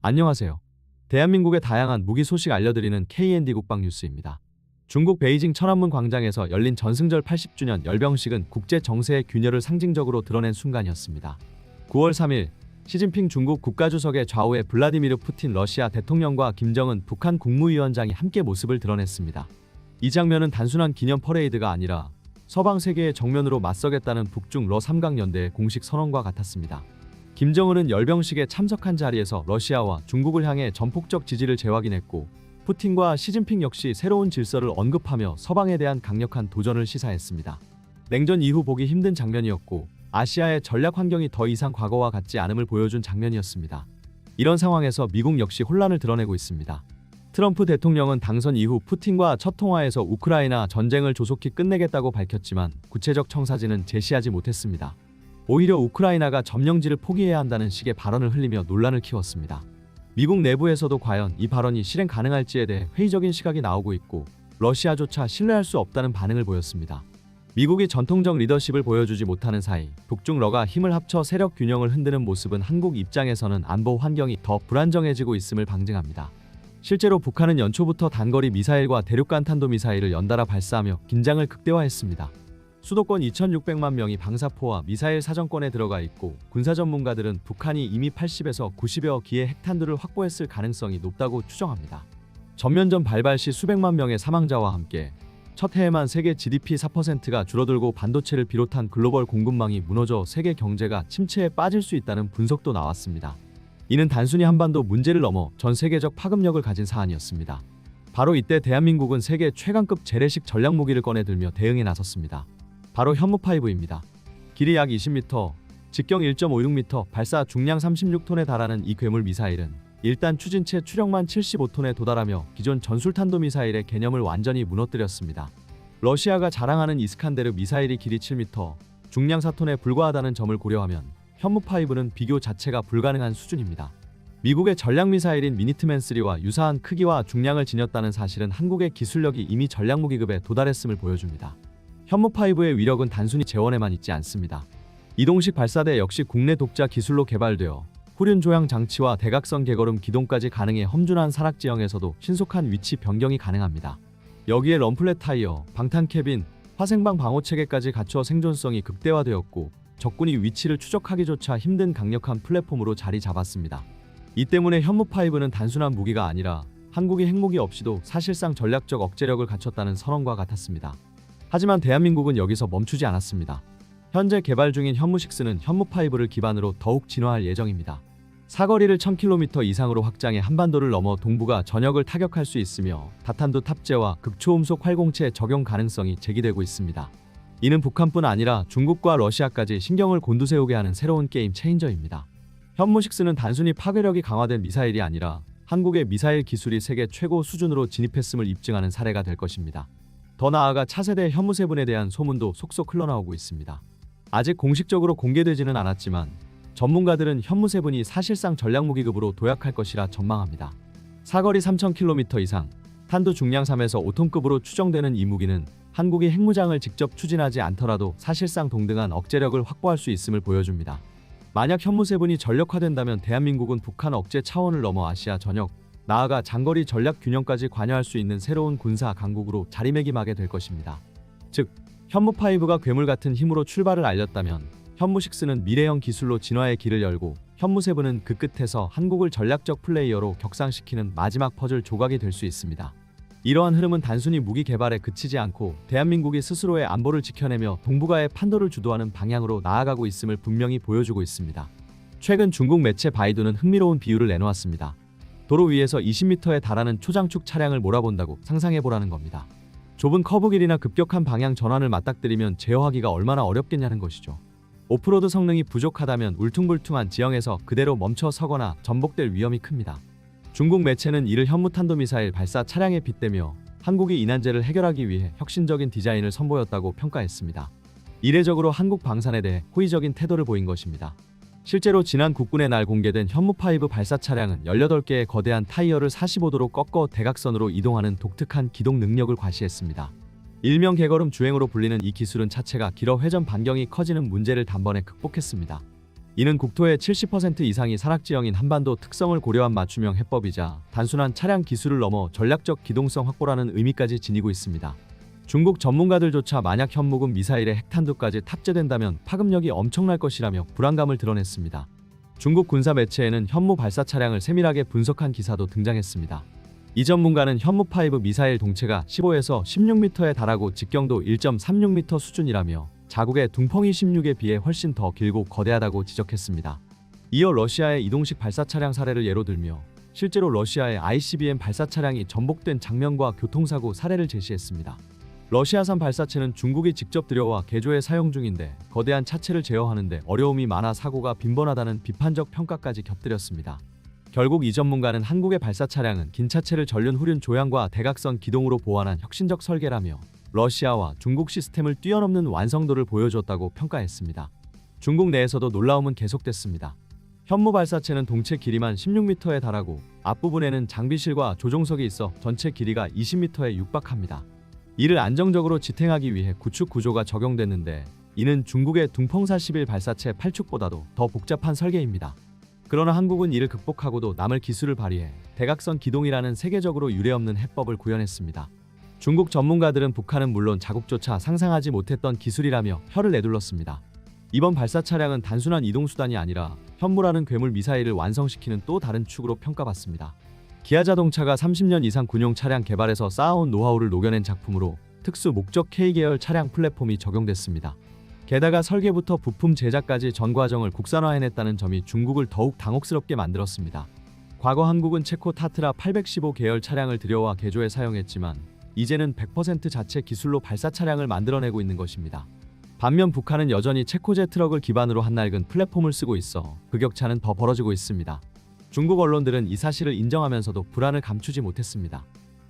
안녕하세요. 대한민국의 다양한 무기 소식 알려드리는 KND 국방뉴스입니다. 중국 베이징 천안문 광장에서 열린 전승절 80주년 열병식은 국제 정세의 균열을 상징적으로 드러낸 순간이었습니다. 9월 3일 시진핑 중국 국가주석의 좌우에 블라디미르 푸틴 러시아 대통령과 김정은 북한 국무위원장이 함께 모습을 드러냈습니다. 이 장면은 단순한 기념 퍼레이드가 아니라 서방 세계의 정면으로 맞서겠다는 북중 러 3강 연대의 공식 선언과 같았습니다. 김정은은 열병식에 참석한 자리에서 러시아와 중국을 향해 전폭적 지지를 재확인했고, 푸틴과 시진핑 역시 새로운 질서를 언급하며 서방에 대한 강력한 도전을 시사했습니다. 냉전 이후 보기 힘든 장면이었고, 아시아의 전략 환경이 더 이상 과거와 같지 않음을 보여준 장면이었습니다. 이런 상황에서 미국 역시 혼란을 드러내고 있습니다. 트럼프 대통령은 당선 이후 푸틴과 첫 통화에서 우크라이나 전쟁을 조속히 끝내겠다고 밝혔지만 구체적 청사진은 제시하지 못했습니다. 오히려 우크라이나가 점령지를 포기해야 한다는 식의 발언을 흘리며 논란을 키웠습니다. 미국 내부에서도 과연 이 발언이 실행 가능할지에 대해 회의적인 시각이 나오고 있고, 러시아조차 신뢰할 수 없다는 반응을 보였습니다. 미국이 전통적 리더십을 보여주지 못하는 사이 북중 러가 힘을 합쳐 세력 균형을 흔드는 모습은 한국 입장에서는 안보 환경이 더 불안정해지고 있음을 방증합니다. 실제로 북한은 연초부터 단거리 미사일과 대륙간 탄도미사일을 연달아 발사하며 긴장을 극대화했습니다. 수도권 2,600만 명이 방사포와 미사일 사정권에 들어가 있고, 군사 전문가들은 북한이 이미 80에서 90여 기의 핵탄두를 확보했을 가능성이 높다고 추정합니다. 전면전 발발 시 수백만 명의 사망자와 함께 첫 해에만 세계 GDP 4%가 줄어들고 반도체를 비롯한 글로벌 공급망이 무너져 세계 경제가 침체에 빠질 수 있다는 분석도 나왔습니다. 이는 단순히 한반도 문제를 넘어 전 세계적 파급력을 가진 사안이었습니다. 바로 이때 대한민국은 세계 최강급 재래식 전략무기를 꺼내들며 대응에 나섰습니다. 바로 현무5입니다. 길이 약 20m, 직경 1.56m, 발사 중량 36톤에 달하는 이 괴물 미사일은 일단 추진체 추력만 75톤에 도달하며 기존 전술탄도 미사일의 개념을 완전히 무너뜨렸습니다. 러시아가 자랑하는 이스칸데르 미사일이 길이 7m, 중량 4톤에 불과하다는 점을 고려하면 현무5는 비교 자체가 불가능한 수준입니다. 미국의 전략미사일인 미니트맨3와 유사한 크기와 중량을 지녔다는 사실은 한국의 기술력이 이미 전략무기급에 도달했음을 보여줍니다. 현무5의 위력은 단순히 재원에만 있지 않습니다. 이동식 발사대 역시 국내 독자 기술로 개발되어 후륜 조향 장치와 대각선 개걸음 기동까지 가능해 험준한 산악 지형에서도 신속한 위치 변경이 가능합니다. 여기에 럼플렛 타이어, 방탄 캐빈, 화생방 방호 체계까지 갖춰 생존성이 극대화되었고, 적군이 위치를 추적하기조차 힘든 강력한 플랫폼으로 자리 잡았습니다. 이 때문에 현무5는 단순한 무기가 아니라 한국이 핵무기 없이도 사실상 전략적 억제력을 갖췄다는 선언과 같았습니다. 하지만 대한민국은 여기서 멈추지 않았습니다. 현재 개발 중인 현무6는 현무5를 기반으로 더욱 진화할 예정입니다. 사거리를 1000km 이상으로 확장해 한반도를 넘어 동북아 전역을 타격할 수 있으며 다탄두 탑재와 극초음속 활공체 적용 가능성이 제기되고 있습니다. 이는 북한뿐 아니라 중국과 러시아까지 신경을 곤두세우게 하는 새로운 게임 체인저입니다. 현무6는 단순히 파괴력이 강화된 미사일이 아니라 한국의 미사일 기술이 세계 최고 수준으로 진입했음을 입증하는 사례가 될 것입니다. 더 나아가 차세대 현무7에 대한 소문도 속속 흘러나오고 있습니다. 아직 공식적으로 공개되지는 않았지만 전문가들은 현무7이 사실상 전략무기급으로 도약할 것이라 전망합니다. 사거리 3000km 이상, 탄두 중량 3에서 5톤급으로 추정되는 이 무기는 한국이 핵무장을 직접 추진하지 않더라도 사실상 동등한 억제력을 확보할 수 있음을 보여줍니다. 만약 현무7이 전력화된다면 대한민국은 북한 억제 차원을 넘어 아시아 전역, 나아가 장거리 전략 균형까지 관여할 수 있는 새로운 군사 강국으로 자리매김하게 될 것입니다. 즉, 현무5가 괴물 같은 힘으로 출발을 알렸다면 현무6는 미래형 기술로 진화의 길을 열고, 현무7은 그 끝에서 한국을 전략적 플레이어로 격상시키는 마지막 퍼즐 조각이 될 수 있습니다. 이러한 흐름은 단순히 무기 개발에 그치지 않고 대한민국이 스스로의 안보를 지켜내며 동북아의 판도를 주도하는 방향으로 나아가고 있음을 분명히 보여주고 있습니다. 최근 중국 매체 바이두는 흥미로운 비유를 내놓았습니다. 도로 위에서 20m에 달하는 초장축 차량을 몰아본다고 상상해보라는 겁니다. 좁은 커브 길이나 급격한 방향 전환을 맞닥뜨리면 제어하기가 얼마나 어렵겠냐는 것이죠. 오프로드 성능이 부족하다면 울퉁불퉁한 지형에서 그대로 멈춰 서거나 전복될 위험이 큽니다. 중국 매체는 이를 현무탄도미사일 발사 차량에 빗대며 한국이 이 난제를 해결하기 위해 혁신적인 디자인을 선보였다고 평가했습니다. 이례적으로 한국 방산에 대해 호의적인 태도를 보인 것입니다. 실제로 지난 국군의 날 공개된 현무5 발사 차량은 18개의 거대한 타이어를 45도로 꺾어 대각선으로 이동하는 독특한 기동 능력을 과시했습니다. 일명 개걸음 주행으로 불리는 이 기술은 차체가 길어 회전 반경이 커지는 문제를 단번에 극복했습니다. 이는 국토의 70% 이상이 산악지형인 한반도 특성을 고려한 맞춤형 해법이자 단순한 차량 기술을 넘어 전략적 기동성 확보라는 의미까지 지니고 있습니다. 중국 전문가들조차 만약 현무급 미사일에 핵탄두까지 탑재된다면 파급력이 엄청날 것이라며 불안감을 드러냈습니다. 중국 군사 매체에는 현무 발사 차량을 세밀하게 분석한 기사도 등장했습니다. 이 전문가는 현무5 미사일 동체가 15에서 16m에 달하고 직경도 1.36m 수준이라며 자국의 둥펑이 16에 비해 훨씬 더 길고 거대하다고 지적했습니다. 이어 러시아의 이동식 발사 차량 사례를 예로 들며 실제로 러시아의 ICBM 발사 차량이 전복된 장면과 교통사고 사례를 제시했습니다. 러시아산 발사체는 중국이 직접 들여와 개조해 사용 중인데 거대한 차체를 제어하는 데 어려움이 많아 사고가 빈번하다는 비판적 평가까지 곁들였습니다. 결국 이 전문가는 한국의 발사 차량은 긴 차체를 전륜 후륜 조향과 대각선 기동으로 보완한 혁신적 설계라며 러시아와 중국 시스템을 뛰어넘는 완성도를 보여줬다고 평가했습니다. 중국 내에서도 놀라움은 계속됐습니다. 현무 발사체는 동체 길이만 16m에 달하고 앞부분에는 장비실과 조종석이 있어 전체 길이가 20m에 육박합니다. 이를 안정적으로 지탱하기 위해 구축 구조가 적용됐는데 이는 중국의 둥펑41 발사체 8축보다도 더 복잡한 설계입니다. 그러나 한국은 이를 극복하고도 남을 기술을 발휘해 대각선 기동이라는 세계적으로 유례없는 해법을 구현했습니다. 중국 전문가들은 북한은 물론 자국조차 상상하지 못했던 기술이라며 혀를 내둘렀습니다. 이번 발사 차량은 단순한 이동수단이 아니라 현무라는 괴물 미사일을 완성시키는 또 다른 축으로 평가받습니다. 기아자동차가 30년 이상 군용 차량 개발에서 쌓아온 노하우를 녹여낸 작품으로 특수 목적 K계열 차량 플랫폼이 적용됐습니다. 게다가 설계부터 부품 제작까지 전 과정을 국산화해냈다는 점이 중국을 더욱 당혹스럽게 만들었습니다. 과거 한국은 체코 타트라 815 계열 차량을 들여와 개조해 사용했지만 이제는 100% 자체 기술로 발사 차량을 만들어내고 있는 것입니다. 반면 북한은 여전히 체코제 트럭을 기반으로 한 낡은 플랫폼을 쓰고 있어 그 격차는 더 벌어지고 있습니다. 중국 언론들은 이 사실을 인정하면서도 불안을 감추지 못했습니다.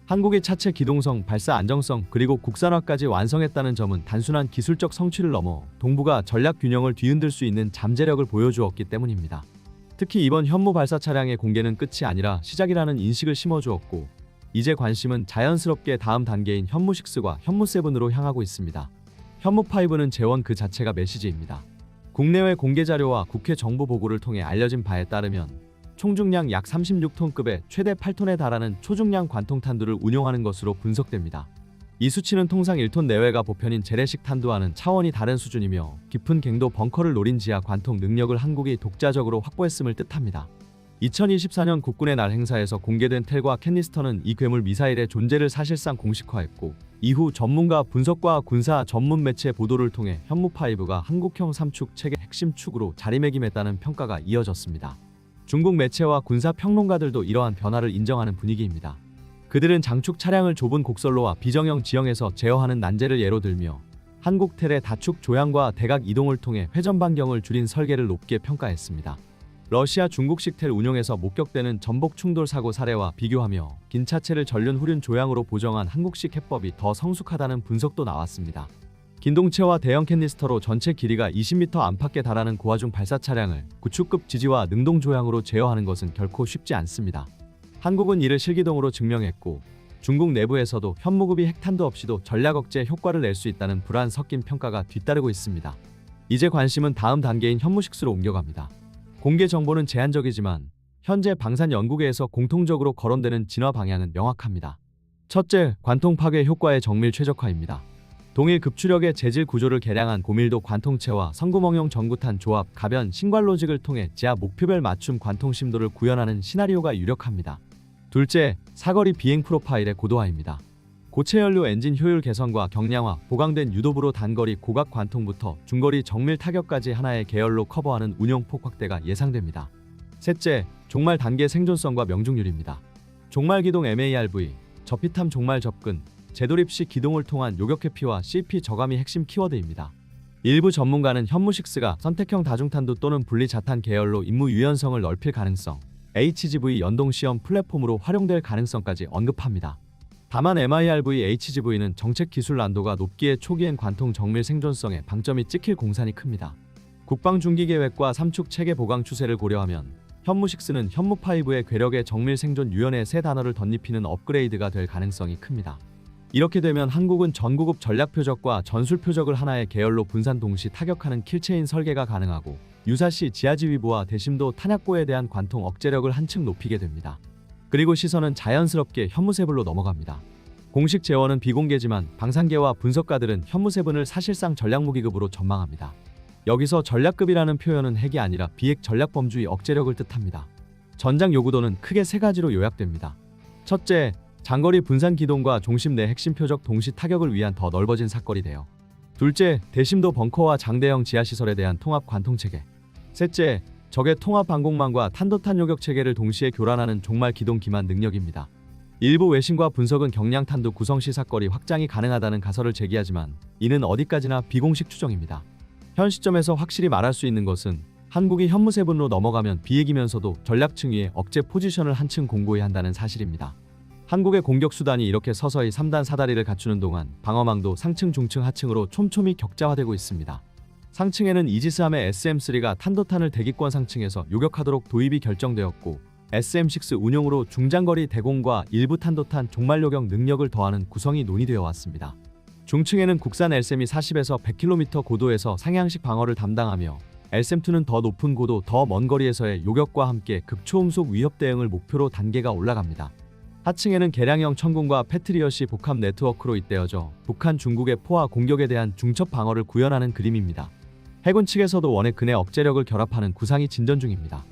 한국의 차체 기동성, 발사 안정성, 그리고 국산화까지 완성했다는 점은 단순한 기술적 성취를 넘어 동북아 전략 균형을 뒤흔들 수 있는 잠재력을 보여주었기 때문입니다. 특히 이번 현무 발사 차량의 공개는 끝이 아니라 시작이라는 인식을 심어주었고 이제 관심은 자연스럽게 다음 단계인 현무6과 현무7으로 향하고 있습니다. 현무5는 재원 그 자체가 메시지입니다. 국내외 공개 자료와 국회 정보 보고를 통해 알려진 바에 따르면 총중량 약 36톤급의 최대 8톤에 달하는 초중량 관통탄두를 운용하는 것으로 분석됩니다. 이 수치는 통상 1톤 내외가 보편인 재래식 탄두와는 차원이 다른 수준이며 깊은 갱도 벙커를 노린 지하 관통 능력을 한국이 독자적으로 확보했음을 뜻합니다. 2024년 국군의 날 행사에서 공개된 텔과 캔니스터는 이 괴물 미사일의 존재를 사실상 공식화했고 이후 전문가 분석과 군사 전문 매체 보도를 통해 현무5가 한국형 3축 체계 핵심 축으로 자리매김했다는 평가가 이어졌습니다. 중국 매체와 군사 평론가들도 이러한 변화를 인정하는 분위기입니다. 그들은 장축 차량을 좁은 곡선로와 비정형 지형에서 제어하는 난제를 예로 들며 한국 텔의 다축 조향과 대각 이동을 통해 회전 반경을 줄인 설계를 높게 평가했습니다. 러시아 중국식 텔 운용에서 목격되는 전복 충돌 사고 사례와 비교하며 긴 차체를 전륜 후륜 조향으로 보정한 한국식 해법이 더 성숙하다는 분석도 나왔습니다. 긴 동체와 대형 캔니스터로 전체 길이가 20m 안팎에 달하는 고화중 발사 차량을 구축급 지지와 능동 조향으로 제어하는 것은 결코 쉽지 않습니다. 한국은 이를 실기동으로 증명했고 중국 내부에서도 현무급이 핵탄두 없이도 전략 억제 효과를 낼 수 있다는 불안 섞인 평가가 뒤따르고 있습니다. 이제 관심은 다음 단계인 현무6로 옮겨갑니다. 공개 정보는 제한적이지만 현재 방산 연구계에서 공통적으로 거론되는 진화 방향은 명확합니다. 첫째, 관통 파괴 효과의 정밀 최적화입니다. 동일 급추력의 재질 구조를 개량한 고밀도 관통체와 성구멍형 전구탄 조합, 가변, 신관 로직을 통해 지하 목표별 맞춤 관통 심도를 구현하는 시나리오가 유력합니다. 둘째, 사거리 비행 프로파일의 고도화입니다. 고체 연료 엔진 효율 개선과 경량화, 보강된 유도부로 단거리 고각 관통부터 중거리 정밀 타격까지 하나의 계열로 커버하는 운용폭 확대가 예상됩니다. 셋째, 종말 단계 생존성과 명중률입니다. 종말 기동 MARV, 저피탐 종말 접근, 재돌입 시 기동을 통한 요격 회피와 CP 저감이 핵심 키워드입니다. 일부 전문가는 현무6가 선택형 다중탄두 또는 분리 자탄 계열로 임무 유연성을 넓힐 가능성, HGV 연동 시험 플랫폼으로 활용될 가능성까지 언급합니다. 다만 MIRV-HGV는 정책 기술 난도가 높기에 초기엔 관통 정밀 생존성에 방점이 찍힐 공산이 큽니다. 국방 중기 계획과 3축 체계 보강 추세를 고려하면 현무6는 현무5의 괴력의 정밀 생존 유연의 세 단어를 덧입히는 업그레이드가 될 가능성이 큽니다. 이렇게 되면 한국은 전구급 전략 표적과 전술 표적을 하나의 계열로 분산 동시 타격하는 킬체인 설계가 가능하고 유사시 지하지휘부와 대심도 탄약고에 대한 관통 억제력을 한층 높이게 됩니다. 그리고 시선은 자연스럽게 현무세분로 넘어갑니다. 공식 재원은 비공개지만 방산계와 분석가들은 현무세분을 사실상 전략무기급으로 전망합니다. 여기서 전략급이라는 표현은 핵이 아니라 비핵 전략범주의 억제력을 뜻합니다. 전장 요구도는 크게 세 가지로 요약됩니다. 첫째, 장거리 분산 기동과 중심 내 핵심 표적 동시 타격을 위한 더 넓어진 사거리대요. 둘째, 대심도 벙커와 장대형 지하시설에 대한 통합 관통체계. 셋째, 적의 통합 방공망과 탄도탄 요격 체계를 동시에 교란하는 종말 기동 기만 능력입니다. 일부 외신과 분석은 경량 탄두 구성 시 사거리 확장이 가능하다는 가설을 제기하지만 이는 어디까지나 비공식 추정입니다. 현 시점에서 확실히 말할 수 있는 것은 한국이 현무세분로 넘어가면 비핵이면서도 전략층위의 억제 포지션을 한층 공고히 한다는 사실입니다. 한국의 공격 수단이 이렇게 서서히 3단 사다리를 갖추는 동안 방어망도 상층, 중층, 하층으로 촘촘히 격자화되고 있습니다. 상층에는 이지스함의 SM-3가 탄도탄을 대기권 상층에서 요격하도록 도입이 결정되었고 SM-6 운용으로 중장거리 대공과 일부 탄도탄 종말 요격 능력을 더하는 구성이 논의되어 왔습니다. 중층에는 국산 LSM이 40에서 100km 고도에서 상향식 방어를 담당하며 LSM-2는 더 높은 고도, 더 먼 거리에서의 요격과 함께 극초음속 위협 대응을 목표로 단계가 올라갑니다. 하층에는 개량형 천궁과 패트리엇이 복합 네트워크로 잇대어져 북한, 중국의 포화 공격에 대한 중첩 방어를 구현하는 그림입니다. 해군 측에서도 원의 근해 억제력을 결합하는 구상이 진전 중입니다.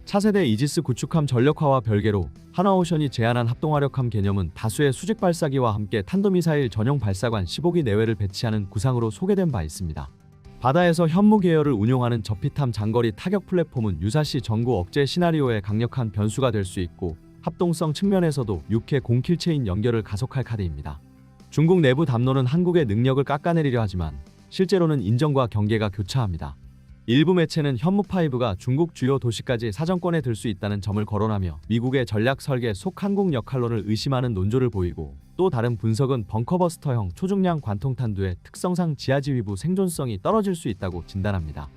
차세대 이지스 구축함 전력화와 별개로 하나오션이 제안한 합동화력함 개념은 다수의 수직 발사기와 함께 탄도미사일 전용 발사관 15기 내외를 배치하는 구상으로 소개된 바 있습니다. 바다에서 현무 계열을 운용하는 저피탐 장거리 타격 플랫폼은 유사시 전구 억제 시나리오에 강력한 변수가 될 수 있고 합동성 측면에서도 6회 공킬체인 연결을 가속할 카드입니다. 중국 내부 담론은 한국의 능력을 깎아내리려 하지만 실제로는 인정과 경계가 교차합니다. 일부 매체는 현무5가 중국 주요 도시까지 사정권에 들 수 있다는 점을 거론하며 미국의 전략 설계 속 한국 역할론을 의심하는 논조를 보이고, 또 다른 분석은 벙커버스터형 초중량 관통탄두의 특성상 지하지휘부 생존성이 떨어질 수 있다고 진단합니다.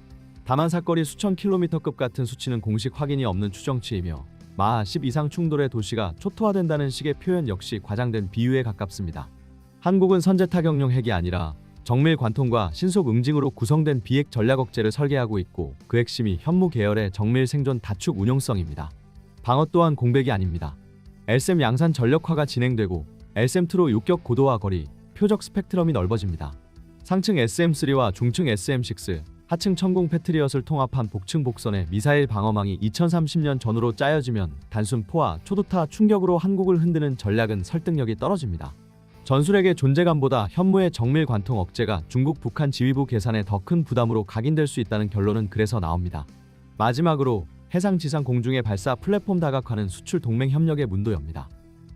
다만 사거리 수천 킬로미터급 같은 수치는 공식 확인이 없는 추정치이며 마하 10 이상 충돌의 도시가 초토화된다는 식의 표현 역시 과장된 비유에 가깝습니다. 한국은 선제 타격용 핵이 아니라 정밀 관통과 신속 응징으로 구성된 비핵 전략 억제를 설계하고 있고, 그 핵심이 현무 계열의 정밀 생존 다축 운용성입니다. 방어 또한 공백이 아닙니다. LSM 양산 전력화가 진행되고 LSM-2로 요격 고도와 거리, 표적 스펙트럼이 넓어집니다. 상층 SM-3와 중층 SM-6, 하층 천궁 패트리엇을 통합한 복층 복선의 미사일 방어망이 2030년 전후로 짜여지면 단순 포화, 초도타 충격으로 한국을 흔드는 전략은 설득력이 떨어집니다. 전술핵의 존재감보다 현무의 정밀 관통 억제가 중국 북한 지휘부 계산에 더 큰 부담으로 각인될 수 있다는 결론은 그래서 나옵니다. 마지막으로 해상 지상 공중의 발사 플랫폼 다각화는 수출 동맹 협력의 문도 엽니다.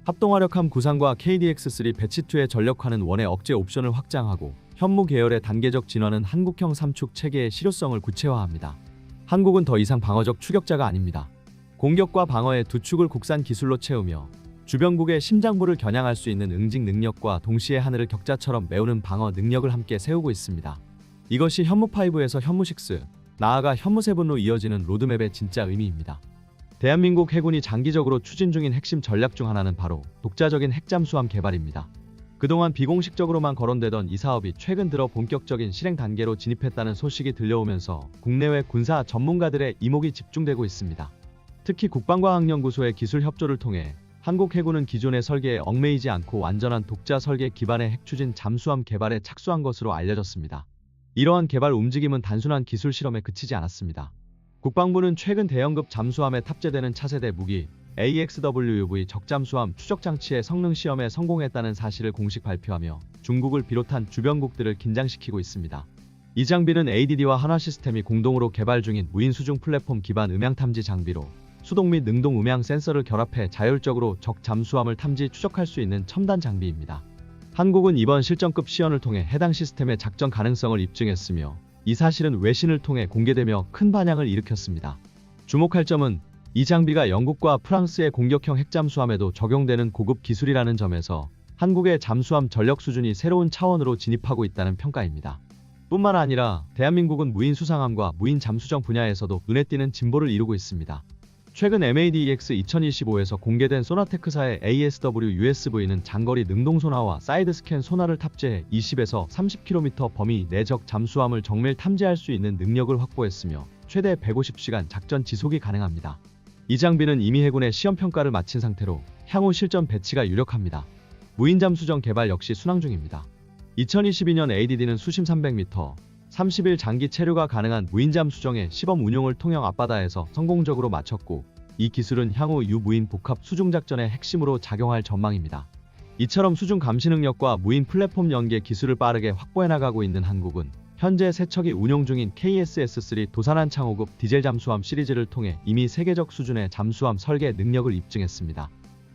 합동화력함 구상과 KDX-3 배치2의 전력화는 원의 억제 옵션을 확장하고, 현무 계열의 단계적 진화는 한국형 3축 체계의 실효성을 구체화합니다. 한국은 더 이상 방어적 추격자가 아닙니다. 공격과 방어의 두 축을 국산 기술로 채우며 주변국의 심장부를 겨냥할 수 있는 응징 능력과 동시에 하늘을 격자처럼 메우는 방어 능력을 함께 세우고 있습니다. 이것이 현무5에서 현무6, 나아가 현무7로 이어지는 로드맵의 진짜 의미입니다. 대한민국 해군이 장기적으로 추진 중인 핵심 전략 중 하나는 바로 독자적인 핵잠수함 개발입니다. 그동안 비공식적으로만 거론되던 이 사업이 최근 들어 본격적인 실행 단계로 진입했다는 소식이 들려오면서 국내외 군사 전문가들의 이목이 집중되고 있습니다. 특히 국방과학연구소의 기술 협조를 통해 한국 해군은 기존의 설계에 얽매이지 않고 완전한 독자 설계 기반의 핵추진 잠수함 개발에 착수한 것으로 알려졌습니다. 이러한 개발 움직임은 단순한 기술 실험에 그치지 않았습니다. 국방부는 최근 대형급 잠수함에 탑재되는 차세대 무기 AXWV 적잠수함 추적장치의 성능 시험에 성공했다는 사실을 공식 발표하며 중국을 비롯한 주변국들을 긴장시키고 있습니다. 이 장비는 ADD와 한화시스템이 공동으로 개발 중인 무인 수중 플랫폼 기반 음향 탐지 장비로 수동 및 능동 음향 센서를 결합해 자율적으로 적 잠수함을 탐지 추적할 수 있는 첨단 장비입니다. 한국은 이번 실전급 시연을 통해 해당 시스템의 작전 가능성을 입증했으며, 이 사실은 외신을 통해 공개되며 큰 반향을 일으켰습니다. 주목할 점은 이 장비가 영국과 프랑스의 공격형 핵잠수함에도 적용되는 고급 기술이라는 점에서 한국의 잠수함 전력 수준이 새로운 차원으로 진입하고 있다는 평가입니다. 뿐만 아니라 대한민국은 무인 수상함과 무인 잠수정 분야에서도 눈에 띄는 진보를 이루고 있습니다. 최근 MADEX 2025에서 공개된 소나테크사의 ASW-USV는 장거리 능동 소나와 사이드 스캔 소나를 탑재해 20에서 30km 범위 내 적 잠수함을 정밀 탐지할 수 있는 능력을 확보했으며, 최대 150시간 작전 지속이 가능합니다. 이 장비는 이미 해군의 시험 평가를 마친 상태로 향후 실전 배치가 유력합니다. 무인잠 수정 개발 역시 순항 중입니다. 2022년 ADD는 수심 300m, 30일 장기 체류가 가능한 무인잠 수정의 시범 운용을 통영 앞바다에서 성공적으로 마쳤고, 이 기술은 향후 유무인 복합 수중 작전의 핵심으로 작용할 전망입니다. 이처럼 수중 감시 능력과 무인 플랫폼 연계 기술을 빠르게 확보해 나가고 있는 한국은 현재 세 척이 운용 중인 KSS-3 도산한 창호급 디젤 잠수함 시리즈를 통해 이미 세계적 수준의 잠수함 설계 능력을 입증했습니다.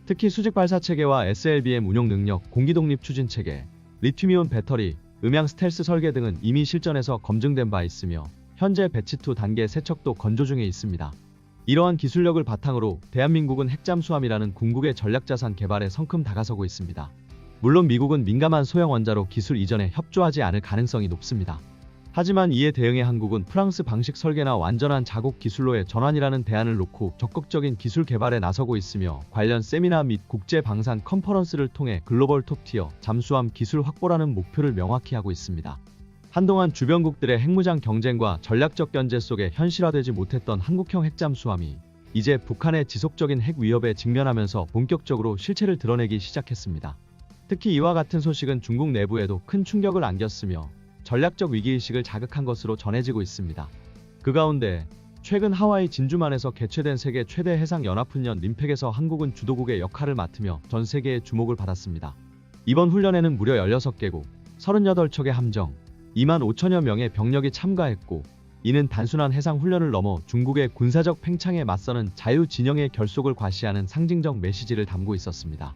특히 수직 발사 체계와 SLBM 운용 능력, 공기 독립 추진 체계, 리튬이온 배터리, 음향 스텔스 설계 등은 이미 실전에서 검증된 바 있으며 현재 배치 2 단계 세척도 건조 중에 있습니다. 이러한 기술력을 바탕으로 대한민국은 핵잠수함이라는 궁극의 전략자산 개발에 성큼 다가서고 있습니다. 물론 미국은 민감한 소형 원자로 기술 이전에 협조하지 않을 가능성이 높습니다. 하지만 이에 대응해 한국은 프랑스 방식 설계나 완전한 자국 기술로의 전환이라는 대안을 놓고 적극적인 기술 개발에 나서고 있으며 관련 세미나 및 국제 방산 컨퍼런스를 통해 글로벌 톱티어 잠수함 기술 확보라는 목표를 명확히 하고 있습니다. 한동안 주변국들의 핵무장 경쟁과 전략적 견제 속에 현실화되지 못했던 한국형 핵잠수함이 이제 북한의 지속적인 핵 위협에 직면하면서 본격적으로 실체를 드러내기 시작했습니다. 특히 이와 같은 소식은 중국 내부에도 큰 충격을 안겼으며 전략적 위기의식을 자극한 것으로 전해지고 있습니다. 그 가운데 최근 하와이 진주만에서 개최된 세계 최대 해상연합훈련 림팩에서 한국은 주도국의 역할을 맡으며 전 세계의 주목을 받았습니다. 이번 훈련에는 무려 16개국, 38척의 함정, 2만 5천여 명의 병력이 참가했고, 이는 단순한 해상훈련을 넘어 중국의 군사적 팽창에 맞서는 자유진영의 결속을 과시하는 상징적 메시지를 담고 있었습니다.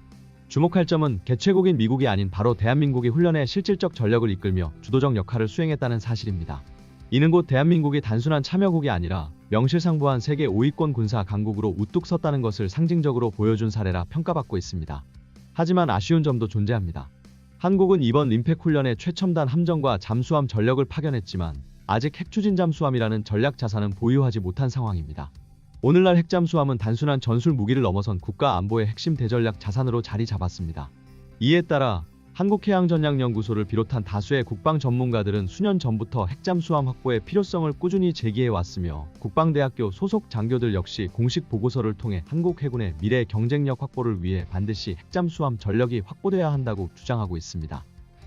주목할 점은 개최국인 미국이 아닌 바로 대한민국이 훈련에 실질적 전력을 이끌며 주도적 역할을 수행했다는 사실입니다. 이는 곧 대한민국이 단순한 참여국이 아니라 명실상부한 세계 5위권 군사 강국으로 우뚝 섰다는 것을 상징적으로 보여준 사례라 평가받고 있습니다. 하지만 아쉬운 점도 존재합니다. 한국은 이번 림팩 훈련에 최첨단 함정과 잠수함 전력을 파견했지만 아직 핵추진 잠수함이라는 전략 자산은 보유하지 못한 상황입니다. 오늘날 핵잠수함은 단순한 전술 무기를 넘어선 국가 안보의 핵심 대전략 자산으로 자리 잡았습니다. 이에 따라 한국해양전략연구소를 비롯한 다수의 국방 전문가들은 수년 전부터 핵잠수함 확보의 필요성을 꾸준히 제기해왔으며 국방대학교 소속 장교들 역시 공식 보고서를 통해 한국 해군의 미래 경쟁력 확보를 위해 반드시 핵잠수함 전력이 확보돼야 한다고 주장하고 있습니다.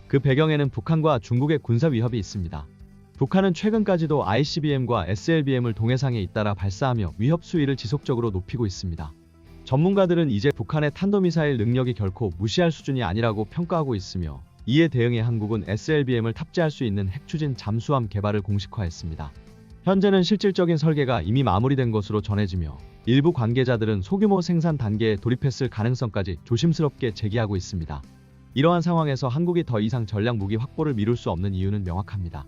그 배경에는 북한과 중국의 군사 위협이 있습니다. 북한은 최근까지도 ICBM과 SLBM을 동해상에 잇따라 발사하며 위협 수위를 지속적으로 높이고 있습니다. 전문가들은 이제 북한의 탄도미사일 능력이 결코 무시할 수준이 아니라고 평가하고 있으며 이에 대응해 한국은 SLBM을 탑재할 수 있는 핵추진 잠수함 개발을 공식화했습니다. 현재는 실질적인 설계가 이미 마무리된 것으로 전해지며 일부 관계자들은 소규모 생산 단계에 돌입했을 가능성까지 조심스럽게 제기하고 있습니다. 이러한 상황에서 한국이 더 이상 전략 무기 확보를 미룰 수 없는 이유는 명확합니다.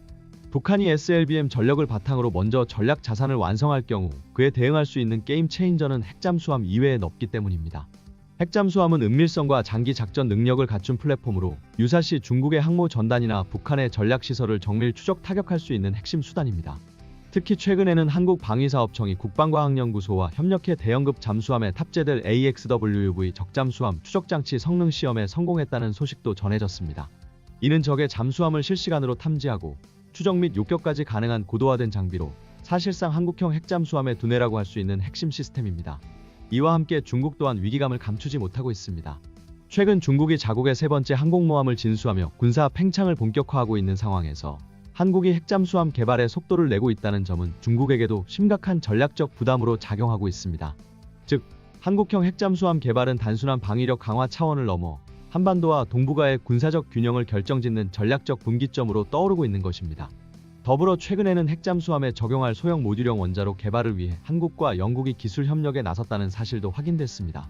북한이 SLBM 전력을 바탕으로 먼저 전략 자산을 완성할 경우 그에 대응할 수 있는 게임 체인저는 핵잠수함 이외에 없기 때문입니다. 핵잠수함은 은밀성과 장기 작전 능력을 갖춘 플랫폼으로 유사시 중국의 항모 전단이나 북한의 전략시설을 정밀 추적 타격할 수 있는 핵심 수단입니다. 특히 최근에는 한국방위사업청이 국방과학연구소와 협력해 대형급 잠수함에 탑재될 AXWV 적잠수함 추적장치 성능 시험에 성공했다는 소식도 전해졌습니다. 이는 적의 잠수함을 실시간으로 탐지하고 추적 및 요격까지 가능한 고도화된 장비로 사실상 한국형 핵잠수함의 두뇌라고 할 수 있는 핵심 시스템입니다. 이와 함께 중국 또한 위기감을 감추지 못하고 있습니다. 최근 중국이 자국의 세 번째 항공모함을 진수하며 군사 팽창을 본격화하고 있는 상황에서 한국이 핵잠수함 개발에 속도를 내고 있다는 점은 중국에게도 심각한 전략적 부담으로 작용하고 있습니다. 즉, 한국형 핵잠수함 개발은 단순한 방위력 강화 차원을 넘어 한반도와 동북아의 군사적 균형을 결정짓는 전략적 분기점으로 떠오르고 있는 것입니다. 더불어 최근에는 핵잠수함에 적용할 소형 모듈형 원자로 개발을 위해 한국과 영국이 기술 협력에 나섰다는 사실도 확인됐습니다.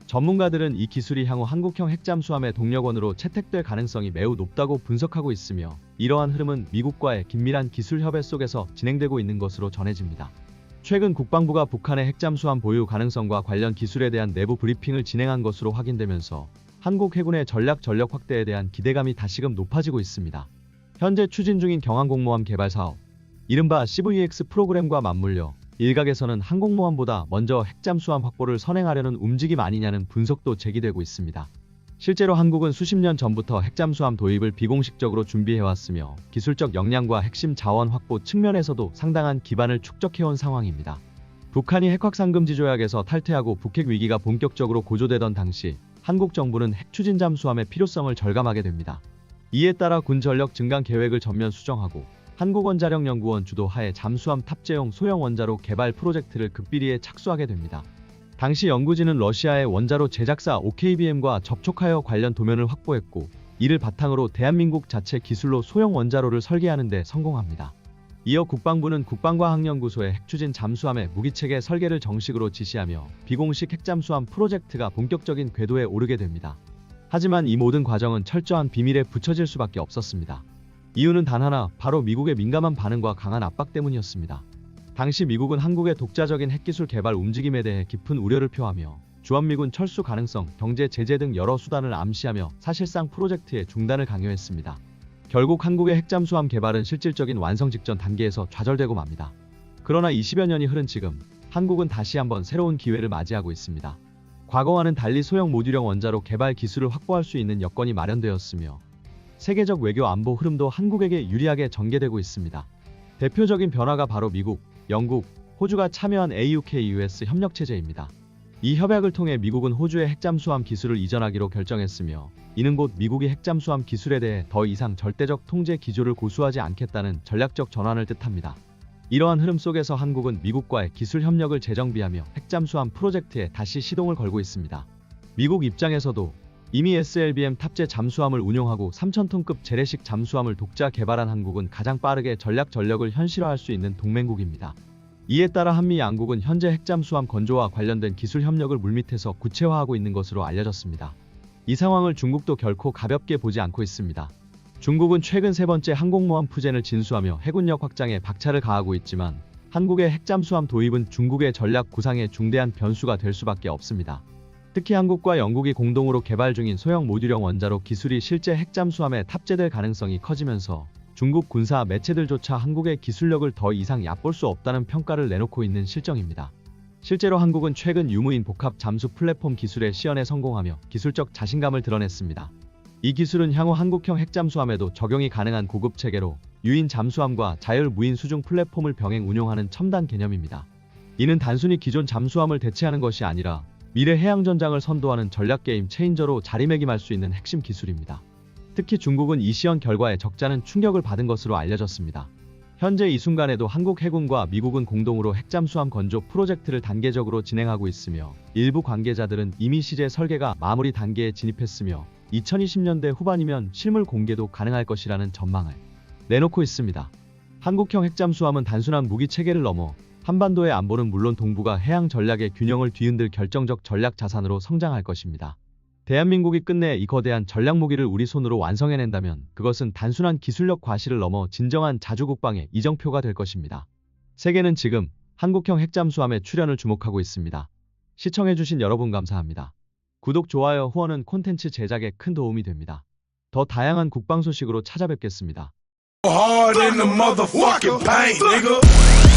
전문가들은 이 기술이 향후 한국형 핵잠수함의 동력원으로 채택될 가능성이 매우 높다고 분석하고 있으며 이러한 흐름은 미국과의 긴밀한 기술 협의 속에서 진행되고 있는 것으로 전해집니다. 최근 국방부가 북한의 핵잠수함 보유 가능성과 관련 기술에 대한 내부 브리핑을 진행한 것으로 확인되면서 한국 해군의 전력 확대에 대한 기대감이 다시금 높아지고 있습니다. 현재 추진 중인 경항공모함 개발 사업, 이른바 CVX 프로그램과 맞물려 일각에서는 항공모함보다 먼저 핵잠수함 확보를 선행하려는 움직임 아니냐는 분석도 제기되고 있습니다. 실제로 한국은 수십 년 전부터 핵잠수함 도입을 비공식적으로 준비해왔으며 기술적 역량과 핵심 자원 확보 측면에서도 상당한 기반을 축적해온 상황입니다. 북한이 핵확산금지 조약에서 탈퇴하고 북핵 위기가 본격적으로 고조되던 당시 한국 정부는 핵추진 잠수함의 필요성을 절감하게 됩니다. 이에 따라 군 전력 증강 계획을 전면 수정하고 한국원자력연구원 주도하에 잠수함 탑재용 소형 원자로 개발 프로젝트를 극비리에 착수하게 됩니다. 당시 연구진은 러시아의 원자로 제작사 OKBM과 접촉하여 관련 도면을 확보했고 이를 바탕으로 대한민국 자체 기술로 소형 원자로를 설계하는 데 성공합니다. 이어 국방부는 국방과학연구소에 핵추진 잠수함의 무기체계 설계를 정식으로 지시하며 비공식 핵잠수함 프로젝트가 본격적인 궤도에 오르게 됩니다. 하지만 이 모든 과정은 철저한 비밀에 붙여질 수밖에 없었습니다. 이유는 단 하나, 바로 미국의 민감한 반응과 강한 압박 때문이었습니다. 당시 미국은 한국의 독자적인 핵기술 개발 움직임에 대해 깊은 우려를 표하며 주한미군 철수 가능성, 경제 제재 등 여러 수단을 암시하며 사실상 프로젝트의 중단을 강요했습니다. 결국 한국의 핵잠수함 개발은 실질적인 완성 직전 단계에서 좌절되고 맙니다. 그러나 20여 년이 흐른 지금 한국은 다시 한번 새로운 기회를 맞이하고 있습니다. 과거와는 달리 소형 모듈형 원자로 개발 기술을 확보할 수 있는 여건이 마련되었으며 세계적 외교 안보 흐름도 한국에게 유리하게 전개되고 있습니다. 대표적인 변화가 바로 미국, 영국, 호주가 참여한 AUKUS 협력체제입니다. 이 협약을 통해 미국은 호주의 핵잠수함 기술을 이전하기로 결정했으며 이는 곧 미국이 핵잠수함 기술에 대해 더 이상 절대적 통제 기조를 고수하지 않겠다는 전략적 전환을 뜻합니다. 이러한 흐름 속에서 한국은 미국과의 기술 협력을 재정비하며 핵잠수함 프로젝트에 다시 시동을 걸고 있습니다. 미국 입장에서도 이미 SLBM 탑재 잠수함을 운용하고 3,000톤급 재래식 잠수함을 독자 개발한 한국은 가장 빠르게 전략 전력을 현실화할 수 있는 동맹국입니다. 이에 따라 한미 양국은 현재 핵잠수함 건조와 관련된 기술 협력을 물밑에서 구체화하고 있는 것으로 알려졌습니다. 이 상황을 중국도 결코 가볍게 보지 않고 있습니다. 중국은 최근 세 번째 항공모함 푸젠을 진수하며 해군력 확장에 박차를 가하고 있지만 한국의 핵잠수함 도입은 중국의 전략 구상에 중대한 변수가 될 수밖에 없습니다. 특히 한국과 영국이 공동으로 개발 중인 소형 모듈형 원자로 기술이 실제 핵잠수함에 탑재될 가능성이 커지면서 중국 군사 매체들조차 한국의 기술력을 더 이상 얕볼 수 없다는 평가를 내놓고 있는 실정입니다. 실제로 한국은 최근 유무인 복합 잠수 플랫폼 기술의 시연에 성공하며 기술적 자신감을 드러냈습니다. 이 기술은 향후 한국형 핵잠수함에도 적용이 가능한 고급 체계로 유인 잠수함과 자율 무인 수중 플랫폼을 병행 운용하는 첨단 개념입니다. 이는 단순히 기존 잠수함을 대체하는 것이 아니라 미래 해양전장을 선도하는 전략 게임 체인저로 자리매김할 수 있는 핵심 기술입니다. 특히 중국은 이 시연 결과에 적잖은 충격을 받은 것으로 알려졌습니다. 현재 이 순간에도 한국 해군과 미국은 공동으로 핵잠수함 건조 프로젝트를 단계적으로 진행하고 있으며 일부 관계자들은 이미 시제 설계가 마무리 단계에 진입했으며 2020년대 후반이면 실물 공개도 가능할 것이라는 전망을 내놓고 있습니다. 한국형 핵잠수함은 단순한 무기 체계를 넘어 한반도의 안보는 물론 동북아 해양 전략의 균형을 뒤흔들 결정적 전략 자산으로 성장할 것입니다. 대한민국이 끝내 이 거대한 전략 무기를 우리 손으로 완성해낸다면 그것은 단순한 기술력 과시를 넘어 진정한 자주국방의 이정표가 될 것입니다. 세계는 지금 한국형 핵잠수함의 출현을 주목하고 있습니다. 시청해주신 여러분 감사합니다. 구독, 좋아요, 후원은 콘텐츠 제작에 큰 도움이 됩니다. 더 다양한 국방 소식으로 찾아뵙겠습니다. Hard in the motherfucking paint, nigga.